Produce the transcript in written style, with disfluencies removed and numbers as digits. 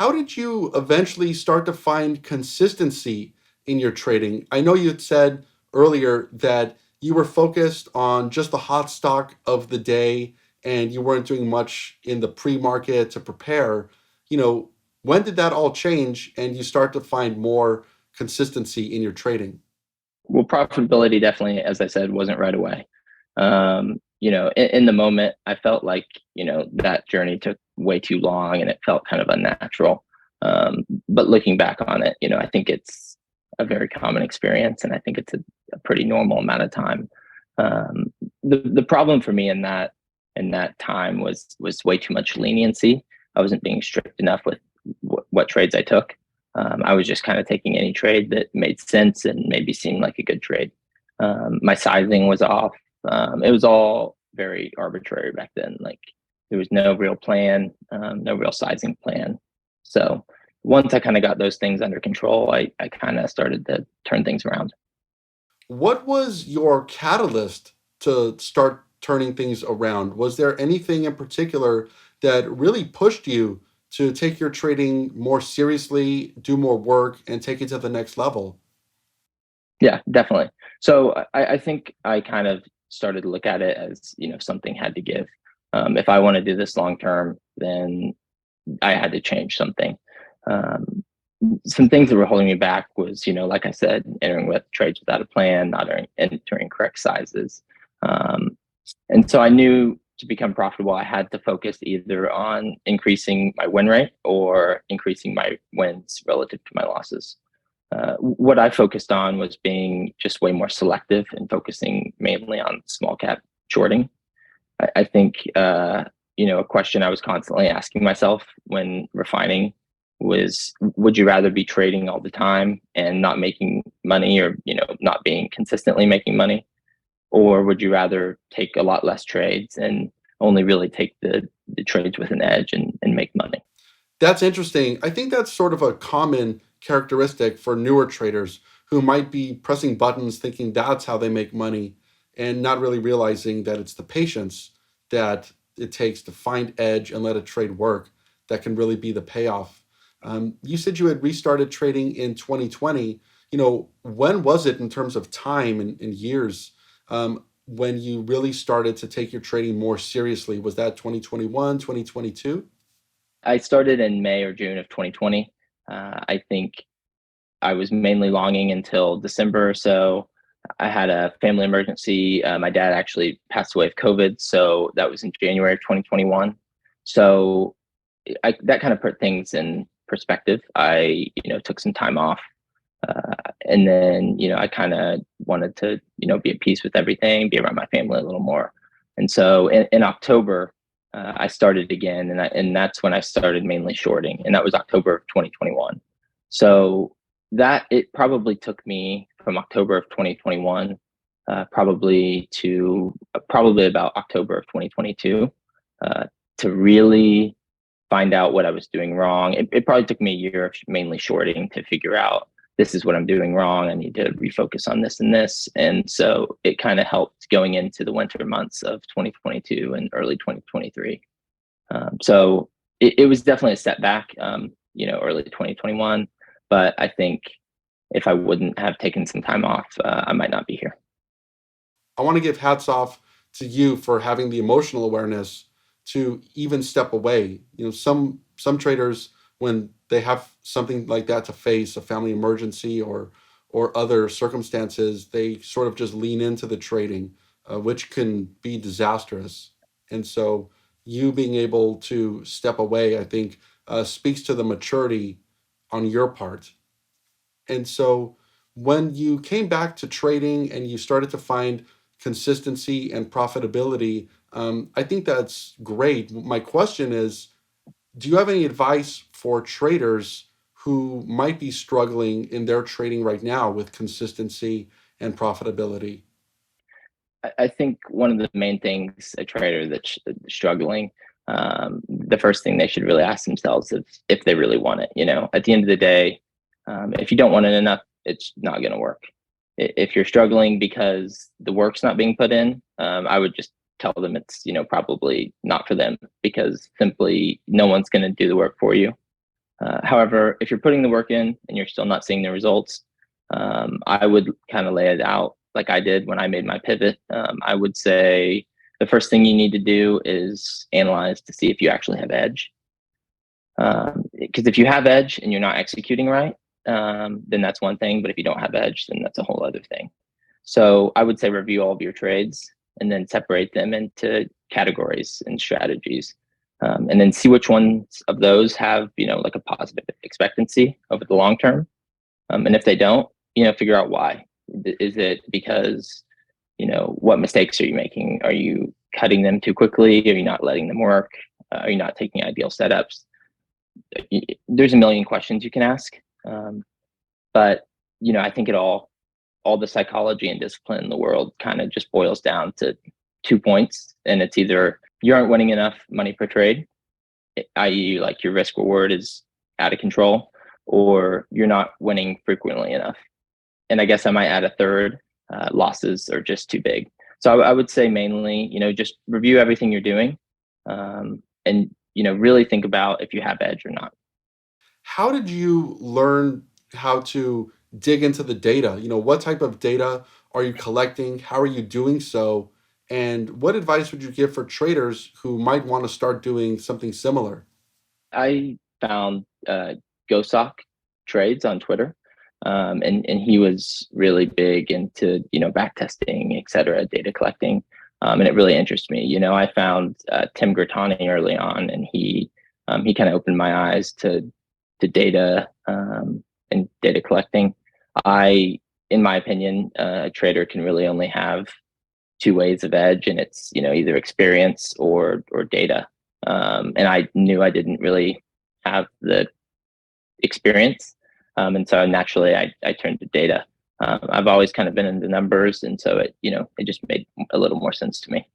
how did you eventually start to find consistency in your trading? I know you had said earlier that you were focused on just the hot stock of the day and you weren't doing much in the pre-market to prepare. You know, when did that all change and you start to find more consistency in your trading? Well, profitability definitely, as I said, wasn't right away. In the moment, I felt like, that journey took way too long and it felt kind of unnatural. But looking back on it, I think it's a very common experience and I think it's a pretty normal amount of time. The problem for me in that time was way too much leniency. I wasn't being strict enough with what trades I took. I was just kind of taking any trade that made sense and maybe seemed like a good trade. My sizing was off. It was all very arbitrary back then. Like there was no real plan, no real sizing plan. So once I kind of got those things under control, I kind of started to turn things around. What was your catalyst to start turning things around? Was there anything in particular that really pushed you to take your trading more seriously, do more work, and take it to the next level? Yeah, definitely. So I think I kind of started to look at it as, something had to give. If I want to do this long term, then I had to change something. Um, some things that were holding me back was, like I said, entering with trades without a plan, not entering correct sizes. Um, and so I knew to become profitable, I had to focus either on increasing my win rate or increasing my wins relative to my losses. What I focused on was being just way more selective and focusing mainly on small cap shorting. I think, a question I was constantly asking myself when refining was, would you rather be trading all the time and not making money or, not being consistently making money? Or would you rather take a lot less trades and only really take the trades with an edge and make money? That's interesting. I think that's sort of a common characteristic for newer traders who might be pressing buttons thinking that's how they make money and not really realizing that it's the patience that it takes to find edge and let a trade work that can really be the payoff. You said you had restarted trading in 2020. When was it in terms of time and years when you really started to take your trading more seriously? Was that 2021, 2022? I started in May or June of 2020. I think I was mainly longing until December or so. I had a family emergency. My dad actually passed away of COVID, so that was in January of 2021. So that kind of put things in perspective. I, took some time off, and then, I kind of wanted to, be at peace with everything, be around my family a little more. And so in October, I started again, and that's when I started mainly shorting, and that was October of 2021. So that it probably took me from October of 2021, probably about October of 2022, to really find out what I was doing wrong. It probably took me a year of mainly shorting to figure out this is what I'm doing wrong. I need to refocus on this and this. And so it kind of helped going into the winter months of 2022 and early 2023. So it was definitely a setback, early 2021. But I think if I wouldn't have taken some time off, I might not be here. I want to give hats off to you for having the emotional awareness to even step away. Some traders, when they have something like that to face, a family emergency or other circumstances, they sort of just lean into the trading, which can be disastrous. And so, you being able to step away, I think, speaks to the maturity on your part. And so when you came back to trading and you started to find consistency and profitability, I think that's great. My question is, do you have any advice for traders who might be struggling in their trading right now with consistency and profitability? I think one of the main things a trader that's struggling, the first thing they should really ask themselves is if they really want it. At the end of the day, if you don't want it enough, it's not going to work. If you're struggling because the work's not being put in, I would just tell them it's probably not for them because simply no one's going to do the work for you. However, if you're putting the work in and you're still not seeing the results, I would kind of lay it out like I did when I made my pivot. I would say the first thing you need to do is analyze to see if you actually have edge. Because if you have edge and you're not executing right, then that's one thing. But if you don't have edge, then that's a whole other thing. So I would say review all of your trades and then separate them into categories and strategies. And then see which ones of those have, like a positive expectancy over the long term. And if they don't, figure out why. Is it because, what mistakes are you making? Are you cutting them too quickly? Are you not letting them work? Are you not taking ideal setups? There's a million questions you can ask. But, I think all the psychology and discipline in the world kind of just boils down to 2 points. And it's either you aren't winning enough money per trade, i.e., like your risk reward is out of control, or you're not winning frequently enough. And I guess I might add a third, losses are just too big. So I would say mainly, just review everything you're doing, and, really think about if you have edge or not. How did you learn how to dig into the data? What type of data are you collecting? How are you doing so? And what advice would you give for traders who might want to start doing something similar? I found GoSock trades on Twitter, and he was really big into back testing, et cetera, data collecting, and it really interests me. I found Tim Grattani early on, and he kind of opened my eyes to data, and data collecting. In my opinion, a trader can really only have two ways of edge, and it's either experience or data. And I knew I didn't really have the experience, and so naturally I turned to data. I've always kind of been into numbers, and so it just made a little more sense to me.